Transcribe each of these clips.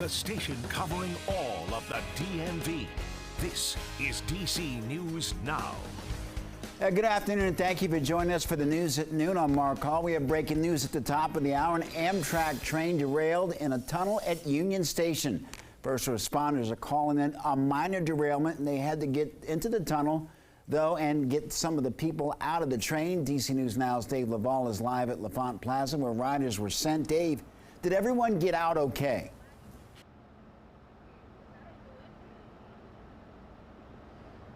The station covering all of the DMV. This is DC News Now. Good afternoon, and thank you for joining us for the news at noon. I'm Mark Hall. We have breaking news at the top of the hour. An Amtrak train derailed in a tunnel at Union Station. First responders are calling it a minor derailment, and they had to get into the tunnel, though, and get some of the people out of the train. DC News Now's Dave Laval is live at L'Enfant Plaza, where riders were sent. Dave, did everyone get out okay?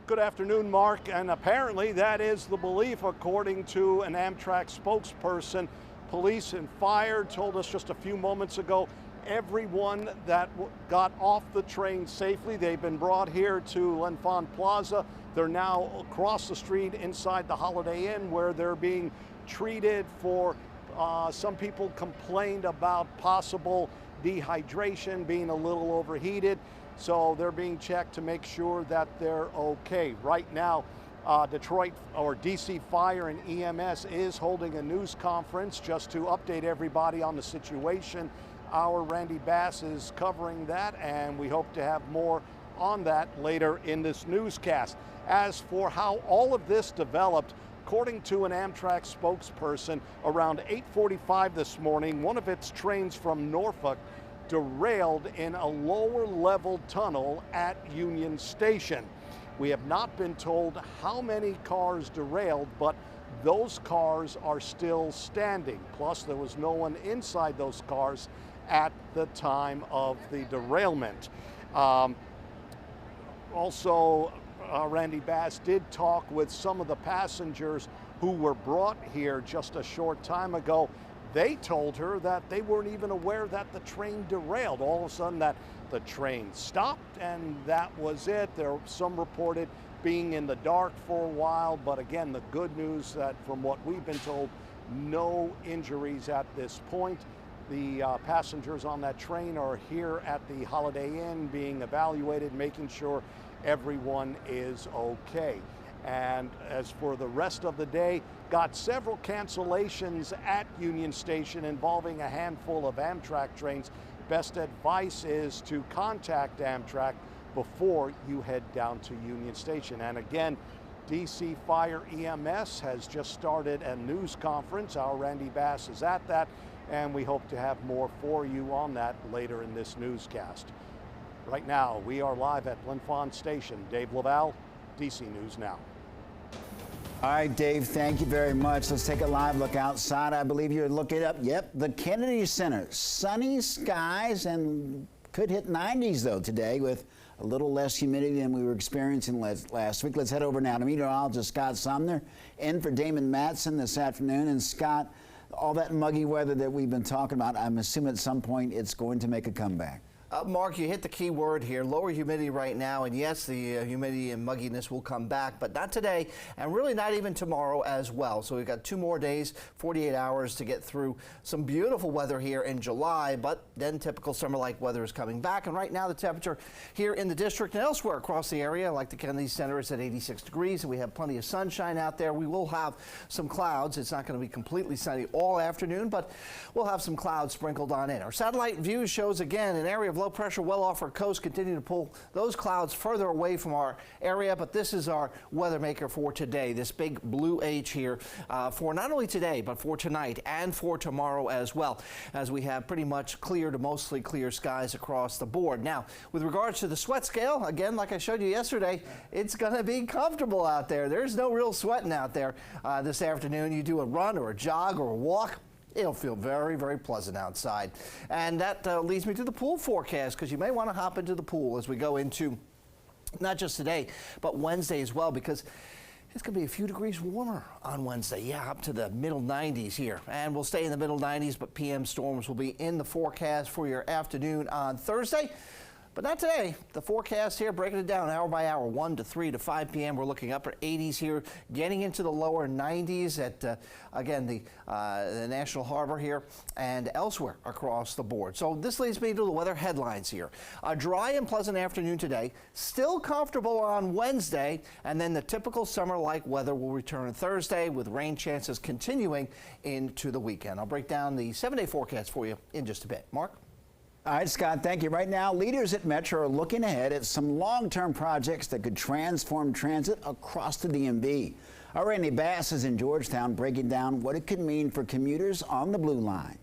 Good afternoon, Mark, and apparently that is the belief according to an Amtrak spokesperson. Police and fire told us just a few moments ago everyone that got off the train safely, they've been brought here to L'Enfant Plaza. They're now across the street inside the Holiday Inn where they're being treated for, some people complained about possible dehydration, being a little overheated. So they're being checked to make sure that they're okay. Right now, Detroit or DC Fire and EMS is holding a news conference just to update everybody on the situation. Our Randy Bass is covering that, and we hope to have more on that later in this newscast. As for how all of this developed, according to an Amtrak spokesperson, around 8:45 this morning, one of its trains from Norfolk derailed in a lower level tunnel at Union Station. We have not been told how many cars derailed, but those cars are still standing. Plus, there was no one inside those cars at the time of the derailment. Randy Bass did talk with some of the passengers who were brought here just a short time ago. They told her that they weren't even aware that the train derailed. All of a sudden that the train stopped and that was it. There were some reported being in the dark for a while, but again, the good news that from what we've been told, no injuries at this point. The passengers on that train are here at the Holiday Inn being evaluated, making sure everyone is okay. And as for the rest of the day, got several cancellations at Union Station involving a handful of Amtrak trains. Best advice is to contact Amtrak before you head down to Union Station. And again, DC Fire EMS has just started a news conference. Our Randy Bass is at that, and we hope to have more for you on that later in this newscast. Right now, we are live at L'Enfant Station. Dave Laval, DC News Now. All right, Dave, thank you very much. Let's take a live look outside. I believe you're looking up. Yep, the Kennedy Center. Sunny skies and could hit 90s, though, today with a little less humidity than we were experiencing last week. Let's head over now to meteorologist Scott Sumner in for Damon Matson this afternoon. And Scott, all that muggy weather that we've been talking about, I'm assuming at some point it's going to make a comeback. Mark, you hit the key word here, lower humidity right now, and yes, the humidity and mugginess will come back, but not today, and really not even tomorrow as well. So we've got 2 more days, 48 hours to get through some beautiful weather here in July, but then typical summer-like weather is coming back, and right now the temperature here in the district and elsewhere across the area, like the Kennedy Center, is at 86 degrees, and we have plenty of sunshine out there. We will have some clouds. It's not going to be completely sunny all afternoon, but we'll have some clouds sprinkled on in. Our satellite view shows, again, an area of low pressure well off our coast, continue to pull those clouds further away from our area, but this is our weather maker for today, this big blue H here for not only today, but for tonight and for tomorrow as well, as we have pretty much clear to mostly clear skies across the board. Now, with regards to the sweat scale, again, like I showed you yesterday, it's going to be comfortable out there. There's no real sweating out there this afternoon. You do a run or a jog or a walk, it'll feel very, very pleasant outside. And that leads me to the pool forecast, because you may want to hop into the pool as we go into not just today, but Wednesday as well, because it's going to be a few degrees warmer on Wednesday. Yeah, up to the middle 90s here. And we'll stay in the middle 90s, but PM storms will be in the forecast for your afternoon on Thursday. But not today. The forecast here, breaking it down hour by hour, 1 to 3 to 5 p.m. We're looking upper 80s here, getting into the lower 90s at, again, the National Harbor here and elsewhere across the board. So this leads me to the weather headlines here. A dry and pleasant afternoon today, still comfortable on Wednesday, and then the typical summer-like weather will return on Thursday with rain chances continuing into the weekend. I'll break down the 7-day forecast for you in just a bit. Mark? All right, Scott, thank you. Right now, leaders at Metro are looking ahead at some long-term projects that could transform transit across the DMV. Our Randy Bass is in Georgetown breaking down what it could mean for commuters on the Blue Line.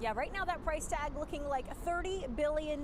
Yeah, right now that price tag looking like $30 billion.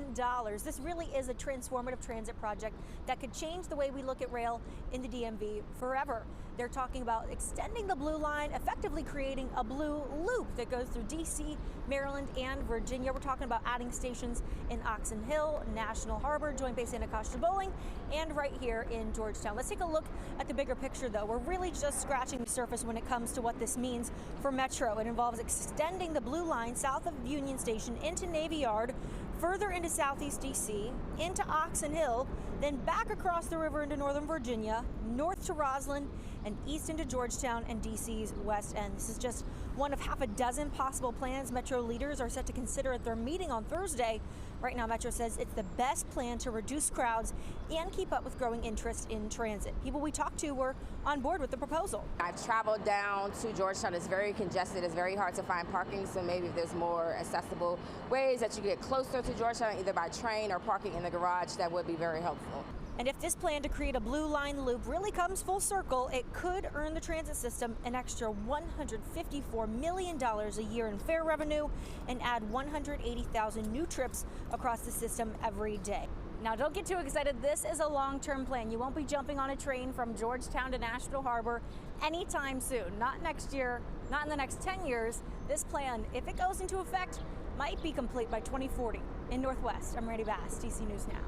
This really is a transformative transit project that could change the way we look at rail in the DMV forever. They're talking about extending the Blue Line, effectively creating a blue loop that goes through DC, Maryland, and Virginia. We're talking about adding stations in Oxon Hill, National Harbor, Joint Base Anacostia Bowling, and right here in Georgetown. Let's take a look at the bigger picture, though. We're really just scratching the surface when it comes to what this means for Metro. It involves extending the Blue Line south of Union Station into Navy Yard, further into Southeast DC, into Oxon Hill, then back across the river into Northern Virginia, north to Roslyn, and east into Georgetown and DC's West End. This is just one of half a dozen possible plans Metro leaders are set to consider at their meeting on Thursday. Right now, Metro says it's the best plan to reduce crowds and keep up with growing interest in transit. People we talked to were on board with the proposal. I've traveled down to Georgetown. It's very congested. It's very hard to find parking, so maybe if there's more accessible ways that you get closer to Georgetown, either by train or parking in the garage, that would be very helpful. And if this plan to create a Blue Line loop really comes full circle, it could earn the transit system an extra $154 million a year in fare revenue and add 180,000 new trips across the system every day. Now, don't get too excited. This is a long-term plan. You won't be jumping on a train from Georgetown to National Harbor anytime soon. Not next year, not in the next 10 years. This plan, if it goes into effect, might be complete by 2040. In Northwest, I'm Randy Bass, DC News Now.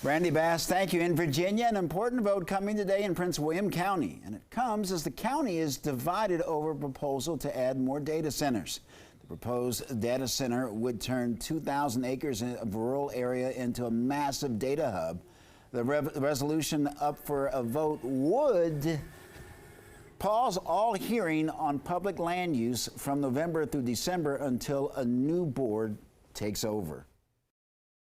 Randy Bass, thank you. In Virginia, an important vote coming today in Prince William County, and it comes as the county is divided over a proposal to add more data centers. The proposed data center would turn 2,000 acres of rural area into a massive data hub. The resolution up for a vote would pause all hearing on public land use from November through December until a new board takes over.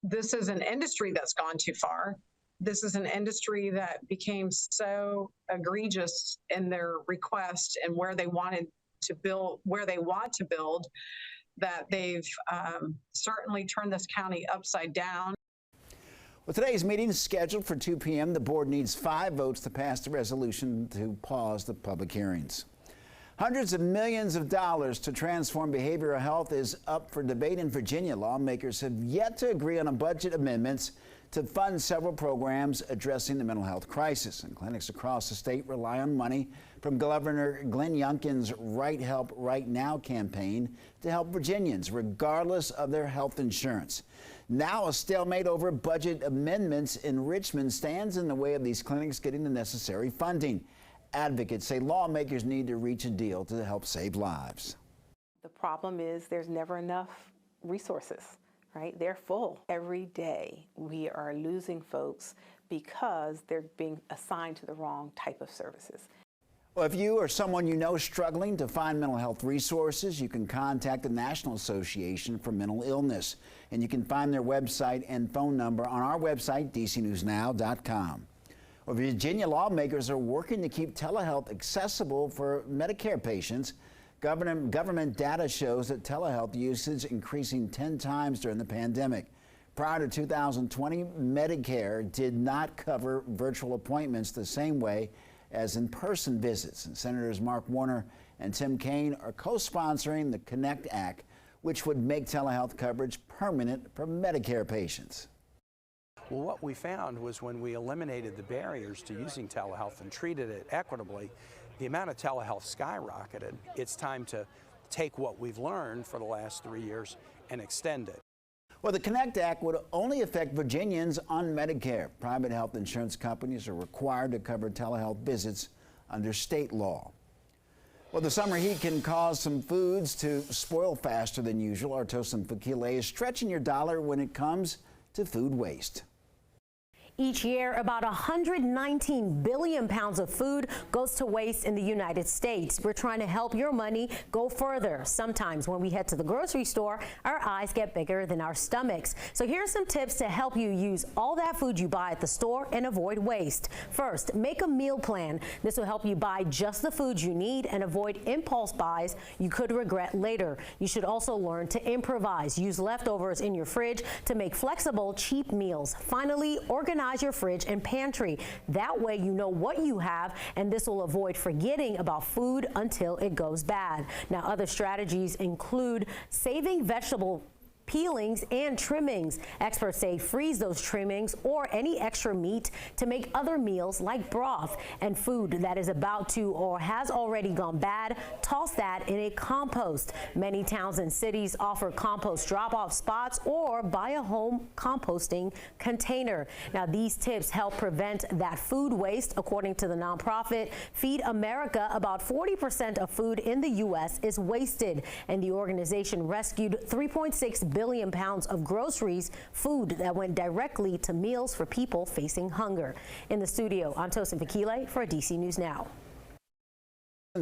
This is an industry that's gone too far. This is an industry that became so egregious in their request and where they wanted to build, where they want to build, that they've certainly turned this county upside down. Well, today's meeting is scheduled for 2 p.m. The board needs 5 votes to pass the resolution to pause the public hearings. Hundreds of millions of dollars to transform behavioral health is up for debate in Virginia. Lawmakers have yet to agree on a budget amendments to fund several programs addressing the mental health crisis. And clinics across the state rely on money from Governor Glenn Youngkin's Right Help Right Now campaign to help Virginians, regardless of their health insurance. Now a stalemate over budget amendments in Richmond stands in the way of these clinics getting the necessary funding. Advocates say lawmakers need to reach a deal to help save lives. The problem is there's never enough resources, right? They're full. Every day we are losing folks because they're being assigned to the wrong type of services. Well, if you or someone you know is struggling to find mental health resources, you can contact the National Association for Mental Illness, and you can find their website and phone number on our website, dcnewsnow.com. Well, Virginia lawmakers are working to keep telehealth accessible for Medicare patients. Government data shows that telehealth usage increasing 10 times during the pandemic. Prior to 2020, Medicare did not cover virtual appointments the same way as in-person visits. And Senators Mark Warner and Tim Kaine are co-sponsoring the Connect Act, which would make telehealth coverage permanent for Medicare patients. Well, what we found was when we eliminated the barriers to using telehealth and treated it equitably, the amount of telehealth skyrocketed. It's time to take what we've learned for the last 3 years and extend it. Well, the Connect Act would only affect Virginians on Medicare. Private health insurance companies are required to cover telehealth visits under state law. Well, the summer heat can cause some foods to spoil faster than usual. Our Tosin Fakile is stretching your dollar when it comes to food waste. Each year, about 119 billion pounds of food goes to waste in the United States. We're trying to help your money go further. Sometimes when we head to the grocery store, our eyes get bigger than our stomachs. So here are some tips to help you use all that food you buy at the store and avoid waste. First, make a meal plan. This will help you buy just the food you need and avoid impulse buys you could regret later. You should also learn to improvise. Use leftovers in your fridge to make flexible, cheap meals. Finally, organize your fridge and pantry. That way you know what you have, and this will avoid forgetting about food until it goes bad. Now, other strategies include saving vegetable peelings and trimmings. Experts say freeze those trimmings or any extra meat to make other meals like broth. And food that is about to or has already gone bad, toss that in a compost. Many towns and cities offer compost drop-off spots or buy a home composting container. Now, these tips help prevent that food waste. According to the nonprofit Feed America, about 40% of food in the U.S. is wasted, and the organization rescued 3.6 billion pounds of groceries, food that went directly to meals for people facing hunger. In the studio, I'm Tosin Fakile for DC News Now.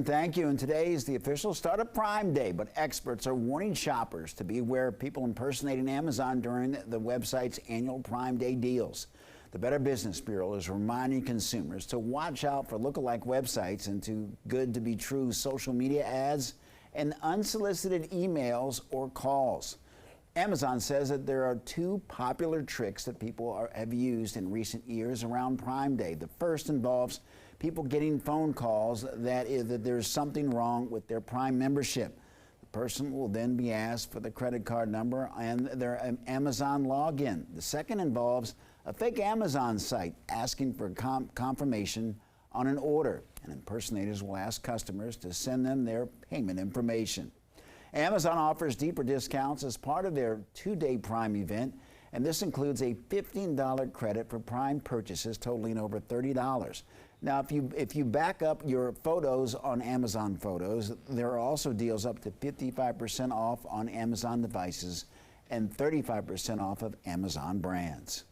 Thank you. And today is the official start of Prime Day, but experts are warning shoppers to be aware of people impersonating Amazon during the website's annual Prime Day deals. The Better Business Bureau is reminding consumers to watch out for lookalike websites and too good to be true social media ads and unsolicited emails or calls. Amazon says that there are two popular tricks that people have used in recent years around Prime Day. The first involves people getting phone calls that there's something wrong with their Prime membership. The person will then be asked for the credit card number and their Amazon login. The second involves a fake Amazon site asking for confirmation on an order, and impersonators will ask customers to send them their payment information. Amazon offers deeper discounts as part of their two-day Prime event, and this includes a $15 credit for Prime purchases totaling over $30. Now, if you back up your photos on Amazon Photos, there are also deals up to 55% off on Amazon devices and 35% off of Amazon brands.